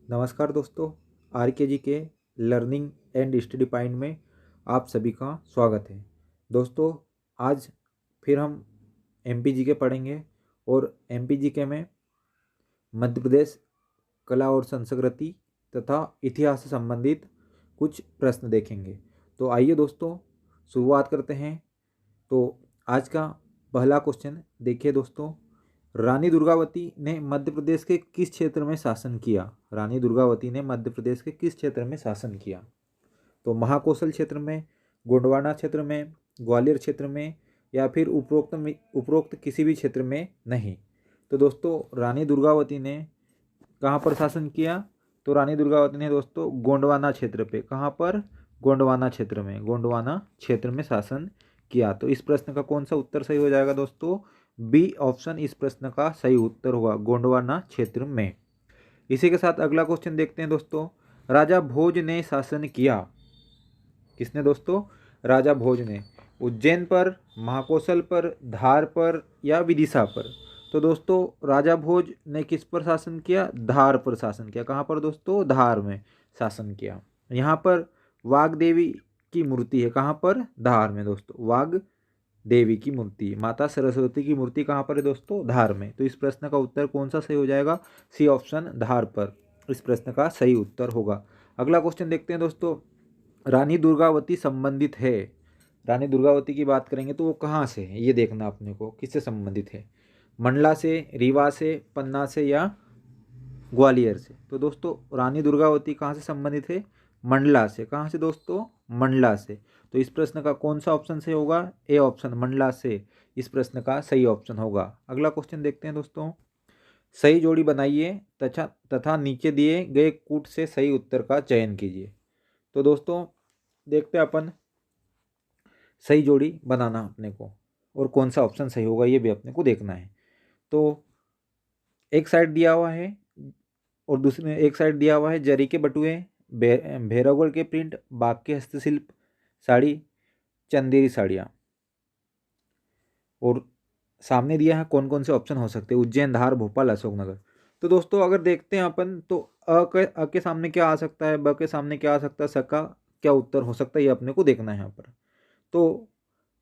नमस्कार दोस्तों, आरकेजी के लर्निंग एंड स्टडी पॉइंट में आप सभी का स्वागत है। दोस्तों, आज फिर हम एमपीजीके पढ़ेंगे और एमपीजीके में मध्य प्रदेश कला और संस्कृति तथा इतिहास से संबंधित कुछ प्रश्न देखेंगे। तो आइए दोस्तों शुरुआत करते हैं। तो आज का पहला क्वेश्चन देखिए दोस्तों, रानी दुर्गावती ने मध्य प्रदेश के किस क्षेत्र में शासन किया? रानी दुर्गावती ने मध्य प्रदेश के किस क्षेत्र में शासन किया? तो महाकौशल क्षेत्र में, गोंडवाना क्षेत्र में, ग्वालियर क्षेत्र में, या फिर उपरोक्त किसी भी क्षेत्र में नहीं। तो दोस्तों रानी दुर्गावती ने कहाँ पर शासन किया? तो रानी दुर्गावती ने दोस्तों गोंडवाना क्षेत्र पे, कहाँ पर? गोंडवाना क्षेत्र में, गोंडवाना क्षेत्र में शासन किया। तो इस प्रश्न का कौन सा उत्तर सही हो जाएगा दोस्तों? बी ऑप्शन इस प्रश्न का सही उत्तर होगा, गोंडवाना क्षेत्र में। इसी के साथ अगला क्वेश्चन देखते हैं दोस्तों, राजा भोज ने शासन किया। किसने दोस्तों? राजा भोज ने। उज्जैन पर, महाकौशल पर, धार पर या विदिशा पर? तो दोस्तों राजा भोज ने किस पर शासन किया? धार पर शासन किया। कहाँ पर दोस्तों? धार में शासन किया। यहाँ पर वाग देवी की मूर्ति है, कहाँ पर? धार में दोस्तों। वाग देवी की मूर्ति, माता सरस्वती की मूर्ति कहाँ पर है दोस्तों? धार में। तो इस प्रश्न का उत्तर कौन सा सही हो जाएगा? सी ऑप्शन, धार पर इस प्रश्न का सही उत्तर होगा। अगला क्वेश्चन देखते हैं दोस्तों, रानी दुर्गावती संबंधित है। रानी दुर्गावती की बात करेंगे तो वो कहाँ से है, ये देखना अपने को, किससे संबंधित है? मंडला से, रीवा से, पन्ना से या ग्वालियर से? तो दोस्तों रानी दुर्गावती कहाँ से संबंधित है? मंडला से। कहाँ से दोस्तों? मंडला से। तो इस प्रश्न का कौन सा ऑप्शन सही होगा? ए ऑप्शन, मंडला से इस प्रश्न का सही ऑप्शन होगा। अगला क्वेश्चन देखते हैं दोस्तों, सही जोड़ी बनाइए तथा नीचे दिए गए कूट से सही उत्तर का चयन कीजिए। तो दोस्तों देखते हैं अपन सही जोड़ी बनाना अपने को, और कौन सा ऑप्शन सही होगा ये भी अपने को देखना है। तो एक साइड दिया हुआ है और दूसरे एक साइड दिया हुआ है जरी के बटुए, भैरवगढ़ के प्रिंट, बाग के हस्तशिल्प साड़ी, चंदेरी साड़ियाँ, और सामने दिया है कौन कौन से ऑप्शन हो सकते हैं, उज्जैन, धार, भोपाल, अशोकनगर। तो दोस्तों अगर देखते हैं अपन तो अ के सामने क्या आ सकता है, ब के सामने क्या आ सकता है, स का क्या उत्तर हो सकता है, ये अपने को देखना है यहाँ पर। तो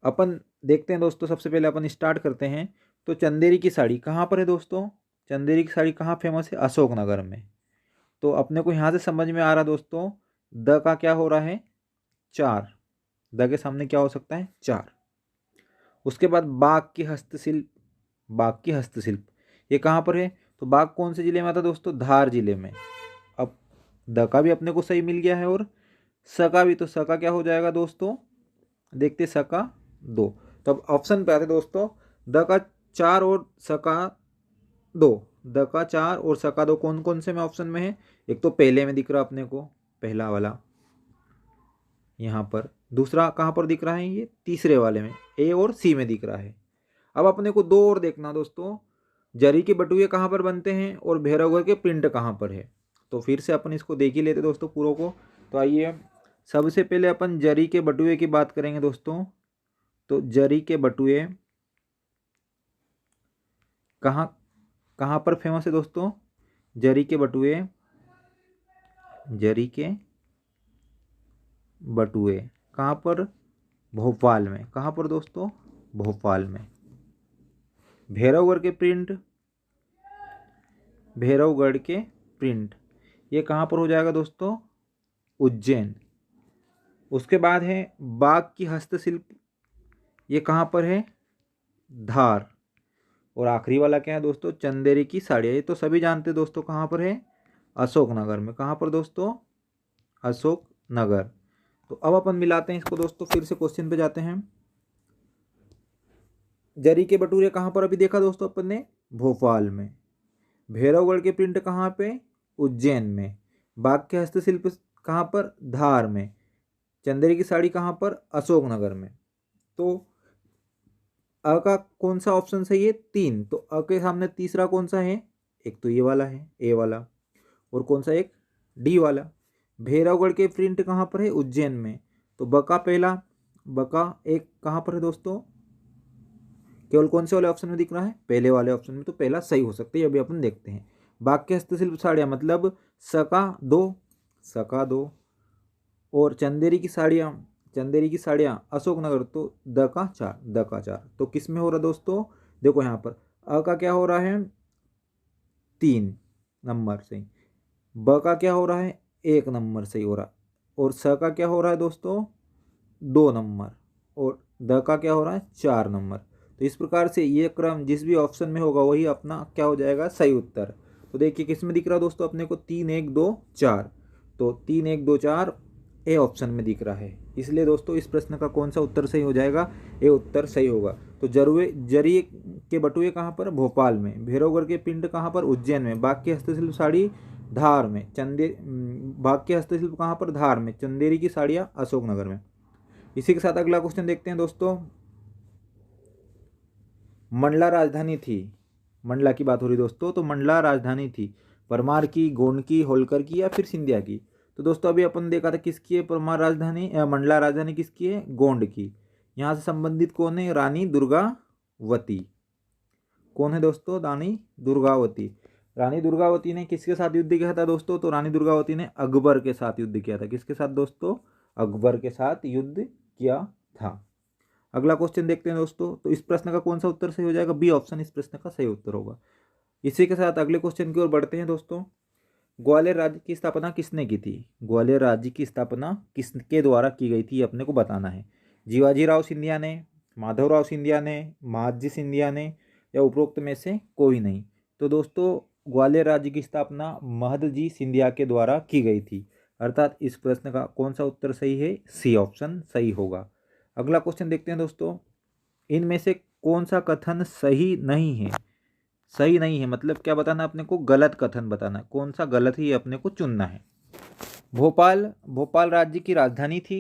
अपन देखते हैं दोस्तों, सबसे पहले अपन स्टार्ट करते हैं। तो चंदेरी की साड़ी कहाँ पर है दोस्तों? चंदेरी की साड़ी कहाँ फेमस है? अशोकनगर में। तो अपने को यहाँ से समझ में आ रहा दोस्तों, द का क्या हो रहा है? 4। द के सामने क्या हो सकता है? 4। उसके बाद बाग की हस्तशिल्प, बाग की हस्तशिल्प ये कहाँ पर है? तो बाग कौन से जिले में आता है दोस्तों? धार जिले में। अब द का भी अपने को सही मिल गया है और स का भी। तो स का क्या हो जाएगा दोस्तों? देखते स का 2। तो अब ऑप्शन पे आते दोस्तों, द का 4 और स का 2। द का 4 और स का 2 कौन कौन से में ऑप्शन में है? एक तो पहले में दिख रहा अपने को, पहला वाला यहाँ पर। दूसरा कहाँ पर दिख रहा है? ये तीसरे वाले में, ए और सी में दिख रहा है। अब अपने को 2 और देखना दोस्तों, जरी के बटुए कहाँ पर बनते हैं और भैरवगढ़ के प्रिंट कहाँ पर है। तो फिर से अपन इसको देख ही लेते दोस्तों पूरों को। तो आइए सबसे पहले अपन जरी के बटुए की बात करेंगे दोस्तों। तो जरी के बटुए कहाँ कहाँ पर फेमस है दोस्तों? जरी के बटुए, जरी के बटुए कहाँ पर? भोपाल में। कहाँ पर दोस्तों? भोपाल में। भैरवगढ़ के प्रिंट, भैरवगढ़ के प्रिंट ये कहाँ पर हो जाएगा दोस्तों? उज्जैन। उसके बाद है बाग की हस्तशिल्प, ये कहाँ पर है? धार। और आखिरी वाला क्या है दोस्तों? चंदेरी की साड़ियाँ, ये तो सभी जानते हैं दोस्तों कहाँ पर है? अशोकनगर में। कहाँ पर दोस्तों? अशोकनगर। तो अब अपन मिलाते हैं इसको दोस्तों, फिर से क्वेश्चन पे जाते हैं। जरी के बटूरे कहाँ पर अभी देखा दोस्तों अपन ने? भोपाल में। भैरवगढ़ के प्रिंट कहाँ पे? उज्जैन में। बाग के हस्तशिल्प कहाँ पर? धार में। चंदेरी की साड़ी कहाँ पर? अशोकनगर में। तो अ का कौन सा ऑप्शन सही है? 3। तो अ के सामने तीसरा कौन सा है? एक तो ये वाला है, ए वाला, और कौन सा एक? डी वाला। भैरवगढ़ के प्रिंट कहाँ पर है? उज्जैन में। तो ब का पहला, ब का एक कहाँ पर है दोस्तों? केवल कौन से वाले ऑप्शन में दिख रहा है? पहले वाले ऑप्शन में। तो पहला सही हो सकता है, अभी अपन देखते हैं। बाग के हस्तशिल्प साड़ियाँ मतलब सका दो। और चंदेरी की साड़ियाँ अशोकनगर तो द का चार। तो किस में हो रहा दोस्तों, देखो यहाँ पर अ का क्या हो रहा है 3 नंबर से, ब का क्या हो रहा है 1 नंबर से ही हो रहा, और स का क्या हो रहा है दोस्तों 2 नंबर, और द का क्या हो रहा है 4 नंबर। तो इस प्रकार से ये क्रम जिस भी ऑप्शन में होगा वही अपना क्या हो जाएगा सही उत्तर। तो देखिए किस में दिख रहा है दोस्तों अपने को 3 1 2 4, तो 3 1 2 4 ए ऑप्शन में दिख रहा है। इसलिए दोस्तों इस प्रश्न का कौन सा उत्तर सही हो जाएगा, ए उत्तर सही होगा। तो जरिए के बटुए कहाँ पर, भोपाल में। भैरवगढ़ के पिंड कहाँ पर, उज्जैन में। बाग की हस्तशिल्प साड़ी धार में। बाग के हस्तशिल्प कहाँ पर, धार में। चंदेरी की साड़ियाँ अशोकनगर में। इसी के साथ अगला क्वेश्चन देखते हैं दोस्तों। मंडला राजधानी थी, मंडला की बात हो रही दोस्तों, तो मंडला राजधानी थी परमार की, गोंड की, होलकर की या फिर सिंधिया की। तो दोस्तों अभी अपन देखा था किसकी है परमार राजधानी, मंडला राजधानी किसकी है, गोंड की। यहाँ से संबंधित कौन है, रानी दुर्गावती। कौन है दोस्तों, रानी दुर्गावती। रानी दुर्गावती ने किसके साथ युद्ध किया था दोस्तों, तो रानी दुर्गावती ने अकबर के साथ युद्ध किया था। किसके साथ दोस्तों, अकबर के साथ युद्ध किया था। अगला क्वेश्चन देखते हैं दोस्तों। तो इस प्रश्न का कौन सा उत्तर सही हो जाएगा, बी ऑप्शन इस प्रश्न का सही उत्तर होगा। इसी के साथ अगले क्वेश्चन की ओर बढ़ते हैं दोस्तों। ग्वालियर राज्य की स्थापना किसने की थी, ग्वालियर राज्य की स्थापना किसके द्वारा की गई थी अपने को बताना है। जीवाजीराव सिंधिया ने, माधवराव सिंधिया ने, महादजी सिंधिया ने, या उपरोक्त में से कोई नहीं। तो दोस्तों ग्वालियर राज्य की स्थापना महदजी सिंधिया के द्वारा की गई थी, अर्थात इस प्रश्न का कौन सा उत्तर सही है, सी ऑप्शन सही होगा। अगला क्वेश्चन देखते हैं दोस्तों। इनमें से कौन सा कथन सही नहीं है, सही नहीं है मतलब क्या बताना अपने को, गलत कथन बताना है। कौन सा गलत ही अपने को चुनना है। भोपाल राज्य की राजधानी थी,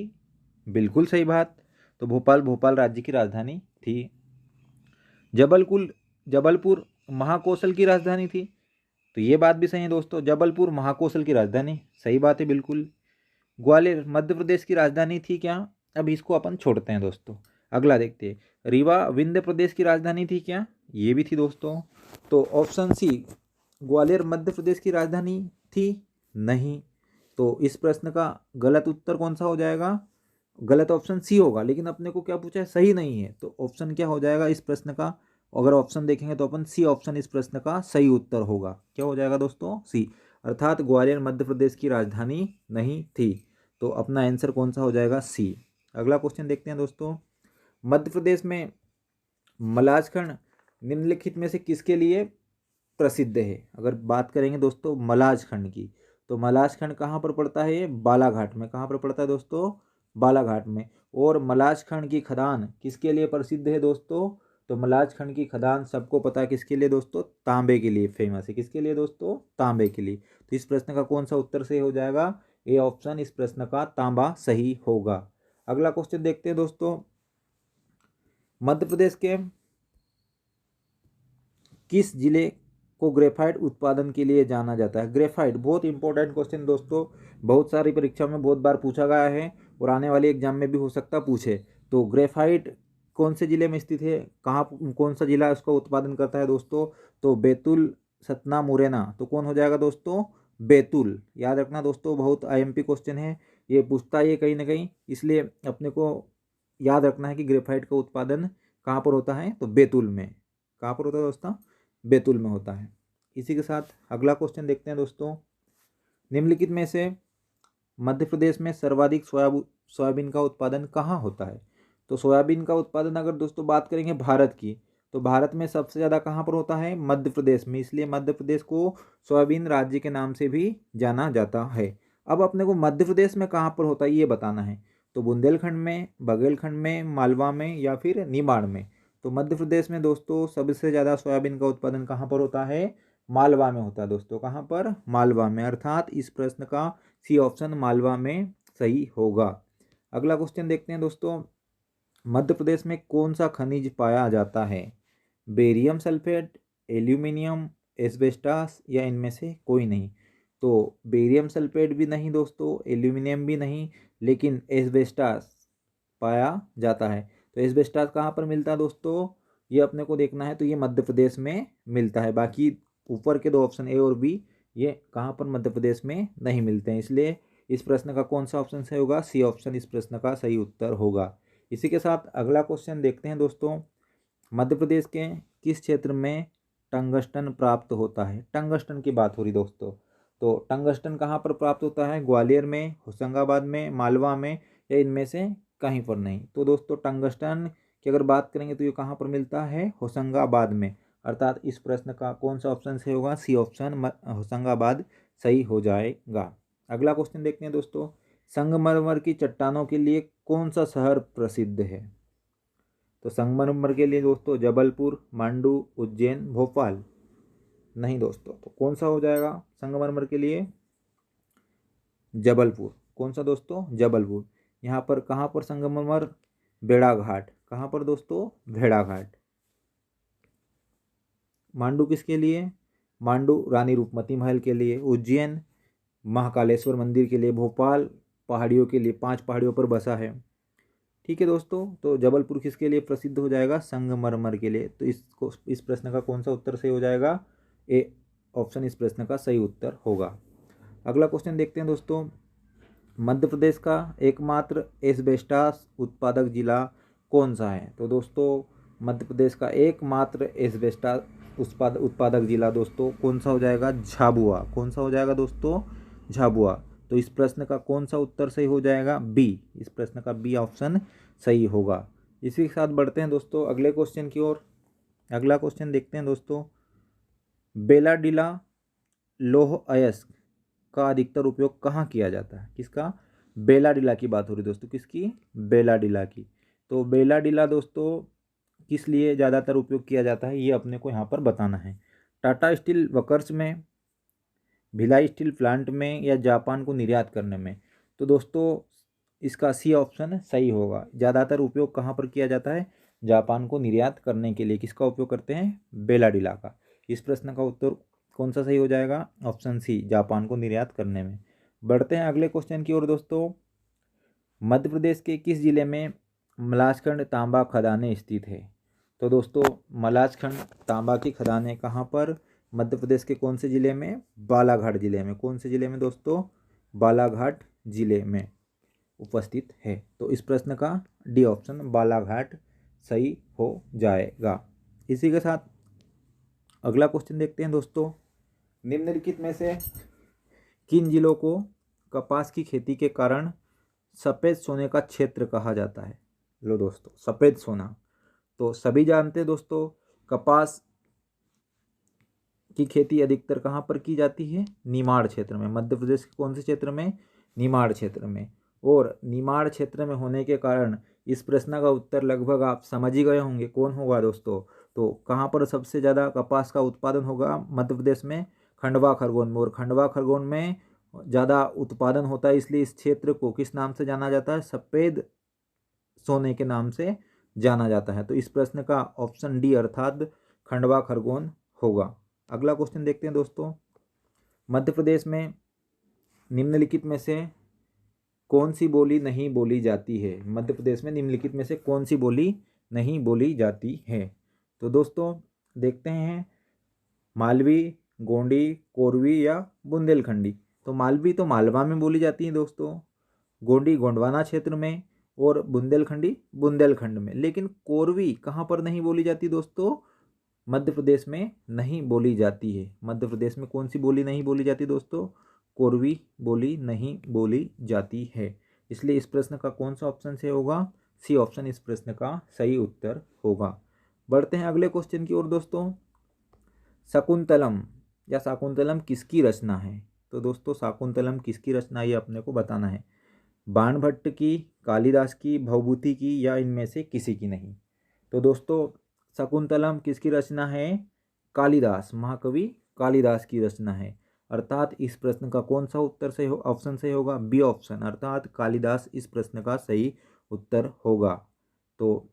बिल्कुल सही बात। तो भोपाल राज्य की राजधानी थी। जबलपुर महाकौशल की राजधानी थी, तो ये बात भी सही है दोस्तों, जबलपुर महाकौशल की राजधानी, सही बात है बिल्कुल। ग्वालियर मध्य प्रदेश की राजधानी थी क्या, अब इसको अपन छोड़ते हैं दोस्तों। अगला देखते हैं, रीवा विंध्य प्रदेश की राजधानी थी क्या, ये भी थी दोस्तों। तो ऑप्शन सी ग्वालियर मध्य प्रदेश की राजधानी थी नहीं। तो इस प्रश्न का गलत उत्तर कौन सा हो जाएगा, गलत ऑप्शन सी होगा। लेकिन अपने को क्या पूछा है, सही नहीं है, तो ऑप्शन क्या हो जाएगा इस प्रश्न का, अगर ऑप्शन देखेंगे तो अपन सी ऑप्शन इस प्रश्न का सही उत्तर होगा। क्या हो जाएगा दोस्तों, सी, अर्थात ग्वालियर मध्य प्रदेश की राजधानी नहीं थी। तो अपना आंसर कौन सा हो जाएगा, सी। अगला क्वेश्चन देखते हैं दोस्तों। मध्य प्रदेश में मलाजखंड निम्नलिखित में से किसके लिए प्रसिद्ध है। अगर बात करेंगे दोस्तों मलाजखंड की, तो मलाजखंड कहाँ पर पड़ता है, बालाघाट में। कहाँ पर पड़ता है दोस्तों, बालाघाट में। और मलाजखंड की खदान किसके लिए प्रसिद्ध है दोस्तों, तो मलाजखंड की खदान सबको पता है किसके लिए दोस्तों, तांबे के लिए फेमस है। किसके लिए दोस्तों, तांबे के लिए। तो इस प्रश्न का कौन सा उत्तर सही हो जाएगा, ए ऑप्शन इस प्रश्न का तांबा सही होगा। अगला क्वेश्चन देखते हैं दोस्तों। मध्य प्रदेश के किस जिले को ग्रेफाइट उत्पादन के लिए जाना जाता है। ग्रेफाइट बहुत इंपॉर्टेंट क्वेश्चन दोस्तों, बहुत सारी परीक्षा में बहुत बार पूछा गया है और आने वाले एग्जाम में भी हो सकता पूछे। तो ग्रेफाइट कौन से जिले में स्थित है, कहाँ कौन सा जिला उसका उत्पादन करता है दोस्तों, तो बैतूल, सतना, मुरैना। तो कौन हो जाएगा दोस्तों, बैतूल। याद रखना दोस्तों, बहुत आईएमपी क्वेश्चन है, ये पूछता है कहीं ना कहीं, इसलिए अपने को याद रखना है कि ग्रेफाइट का उत्पादन कहाँ पर होता है, तो बैतूल में। कहाँ पर होता है दोस्तों, बैतूल में होता है। इसी के साथ अगला क्वेश्चन देखते हैं दोस्तों। निम्नलिखित में से मध्य प्रदेश में सर्वाधिक सोयाबीन का उत्पादन कहाँ होता है। तो सोयाबीन का उत्पादन अगर दोस्तों बात करेंगे भारत की, तो भारत में सबसे ज़्यादा कहाँ पर होता है, मध्य प्रदेश में। इसलिए मध्य प्रदेश को सोयाबीन राज्य के नाम से भी जाना जाता है। अब अपने को मध्य प्रदेश में कहाँ पर होता है ये बताना है, तो बुंदेलखंड में, बघेलखंड में, मालवा में या फिर निमाड़ में। तो मध्य प्रदेश में दोस्तों सबसे ज़्यादा सोयाबीन का उत्पादन कहाँ पर होता है, मालवा में होता है दोस्तों। कहाँ पर, मालवा में, अर्थात इस प्रश्न का सी ऑप्शन मालवा में सही होगा। अगला क्वेश्चन देखते हैं दोस्तों। मध्य प्रदेश में कौन सा खनिज पाया जाता है, बेरियम सल्फेट, एल्यूमिनियम, एस्बेस्टास या इनमें से कोई नहीं। तो बेरियम सल्फेट भी नहीं दोस्तों, एल्यूमिनियम भी नहीं, लेकिन एस्बेस्टास पाया जाता है। तो एस्बेस्टास कहाँ पर मिलता है दोस्तों, ये अपने को देखना है, तो ये मध्य प्रदेश में मिलता है। बाकी ऊपर के दो ऑप्शन ए और बी ये कहाँ पर मध्य प्रदेश में नहीं मिलते हैं, इसलिए इस प्रश्न का कौन सा ऑप्शन सही होगा, सी ऑप्शन इस प्रश्न का सही उत्तर होगा। इसी के साथ अगला क्वेश्चन देखते हैं दोस्तों, मध्य प्रदेश के किस क्षेत्र में टंगस्टन प्राप्त होता है। टंगस्टन की बात हो रही दोस्तों, तो टंगस्टन कहाँ पर प्राप्त होता है, ग्वालियर में, होशंगाबाद में, मालवा में, या इनमें से कहीं पर नहीं। तो दोस्तों टंगस्टन की अगर बात करेंगे तो ये कहाँ पर मिलता है, होशंगाबाद में, अर्थात इस प्रश्न का कौन सा ऑप्शन सही होगा, सी ऑप्शन होशंगाबाद सही हो जाएगा। अगला क्वेश्चन देखते हैं दोस्तों, संगमरमर की चट्टानों के लिए कौन सा शहर प्रसिद्ध है। तो संगमरमर के लिए दोस्तों जबलपुर, मांडू, उज्जैन, भोपाल, नहीं दोस्तों, तो कौन सा हो जाएगा संगमरमर के लिए, जबलपुर। कौन सा दोस्तों, जबलपुर। यहाँ पर कहाँ पर संगमरमर, भेड़ाघाट, कहाँ पर दोस्तों, भेड़ाघाट। मांडू किसके लिए, मांडू रानी रूपमती महल के लिए, उज्जैन महाकालेश्वर मंदिर के लिए, भोपाल पहाड़ियों के लिए, 5 पहाड़ियों पर बसा है। ठीक है दोस्तों, तो जबलपुर किसके लिए प्रसिद्ध हो जाएगा, संगमरमर के लिए। तो इस प्रश्न का कौन सा उत्तर सही हो जाएगा, ए ऑप्शन इस प्रश्न का सही उत्तर होगा। अगला क्वेश्चन देखते हैं दोस्तों, मध्य प्रदेश का एकमात्र एस्बेस्टास उत्पादक जिला कौन सा है। तो दोस्तों मध्य प्रदेश का एकमात्र एस्बेस्टास उत्पादक जिला दोस्तों कौन सा हो जाएगा, झाबुआ। कौन सा हो जाएगा दोस्तों, झाबुआ। तो इस प्रश्न का कौन सा उत्तर सही हो जाएगा, बी। इस प्रश्न का बी ऑप्शन सही होगा। इसी के साथ बढ़ते हैं दोस्तों अगले क्वेश्चन की ओर। अगला क्वेश्चन देखते हैं दोस्तों, बेलाडीला लौह अयस्क का अधिकतर उपयोग कहाँ किया जाता है। किसका, बेलाडीला की बात हो रही दोस्तों, किसकी, बेलाडीला की। तो बेलाडीला दोस्तों किस लिए ज़्यादातर उपयोग किया जाता है ये अपने को यहाँ पर बताना है। टाटा स्टील वर्कर्स में, भिलाई स्टील प्लांट में, या जापान को निर्यात करने में। तो दोस्तों इसका सी ऑप्शन सही होगा। ज़्यादातर उपयोग कहाँ पर किया जाता है, जापान को निर्यात करने के लिए किसका उपयोग करते हैं, बेलाडीला का। इस प्रश्न का उत्तर कौन सा सही हो जाएगा, ऑप्शन सी, जापान को निर्यात करने में। बढ़ते हैं अगले क्वेश्चन की ओर दोस्तों, मध्य प्रदेश के किस जिले में मलाजखंड तांबा खदानें स्थित है। तो दोस्तों मलाजखंड तांबा की खदानें कहाँ पर, मध्य प्रदेश के कौन से ज़िले में, बालाघाट ज़िले में। कौन से ज़िले में दोस्तों, बालाघाट ज़िले में उपस्थित है। तो इस प्रश्न का डी ऑप्शन बालाघाट सही हो जाएगा। इसी के साथ अगला क्वेश्चन देखते हैं दोस्तों, निम्नलिखित में से किन जिलों को कपास की खेती के कारण सफ़ेद सोने का क्षेत्र कहा जाता है। लो दोस्तों सफ़ेद सोना, तो सभी जानते हैं दोस्तों कपास की खेती अधिकतर कहाँ पर की जाती है, निमाड़ क्षेत्र में। मध्य प्रदेश के कौन से क्षेत्र में, निमाड़ क्षेत्र में। और निमाड़ क्षेत्र में होने के कारण इस प्रश्न का उत्तर लगभग आप समझ ही गए होंगे कौन होगा दोस्तों। तो कहाँ पर सबसे ज़्यादा कपास का उत्पादन होगा मध्य प्रदेश में, खंडवा खरगोन में। और खंडवा खरगोन में ज़्यादा उत्पादन होता है, इसलिए इस क्षेत्र को किस नाम से जाना जाता है, सफ़ेद सोने के नाम से जाना जाता है। तो इस प्रश्न का ऑप्शन डी अर्थात खंडवा खरगोन होगा। अगला क्वेश्चन देखते हैं दोस्तों, मध्य प्रदेश में निम्नलिखित में से कौन सी बोली नहीं बोली जाती है। मध्य प्रदेश में निम्नलिखित में से कौन सी बोली नहीं बोली जाती है। तो दोस्तों देखते हैं, मालवी, गोंडी, कोरवी या बुंदेलखंडी। तो मालवी तो मालवा में बोली जाती है दोस्तों, गोंडी गोंडवाना क्षेत्र में, और बुंदेलखंडी बुंदेलखंड में। लेकिन कोरवी कहाँ पर नहीं बोली जाती दोस्तों, मध्य प्रदेश में नहीं बोली जाती है। मध्य प्रदेश में कौन सी बोली नहीं बोली जाती दोस्तों, कोरवी बोली नहीं बोली जाती है। इसलिए इस प्रश्न का कौन सा ऑप्शन से होगा, सी ऑप्शन इस प्रश्न का सही उत्तर होगा। बढ़ते हैं अगले क्वेश्चन की ओर दोस्तों, शकुंतलम या शाकुंतलम किसकी रचना है। तो दोस्तों शाकुंतलम किसकी रचना ये अपने को बताना है, बाणभट्ट की, कालिदास की, भवभूति की, या इनमें से किसी की नहीं। तो दोस्तों शकुंतलम किसकी रचना है, कालिदास, महाकवि कालिदास की रचना है। अर्थात इस प्रश्न का कौन सा उत्तर सही ऑप्शन सही होगा, बी ऑप्शन, अर्थात कालिदास इस प्रश्न का सही उत्तर होगा। तो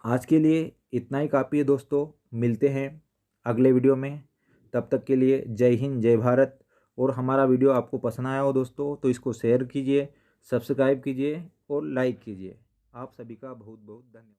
आज के लिए इतना ही काफ़ी है दोस्तों, मिलते हैं अगले वीडियो में। तब तक के लिए जय हिंद, जय भारत। और हमारा वीडियो आपको पसंद आया हो दोस्तों तो इसको शेयर कीजिए, सब्सक्राइब कीजिए और लाइक कीजिए। आप सभी का बहुत बहुत धन्यवाद।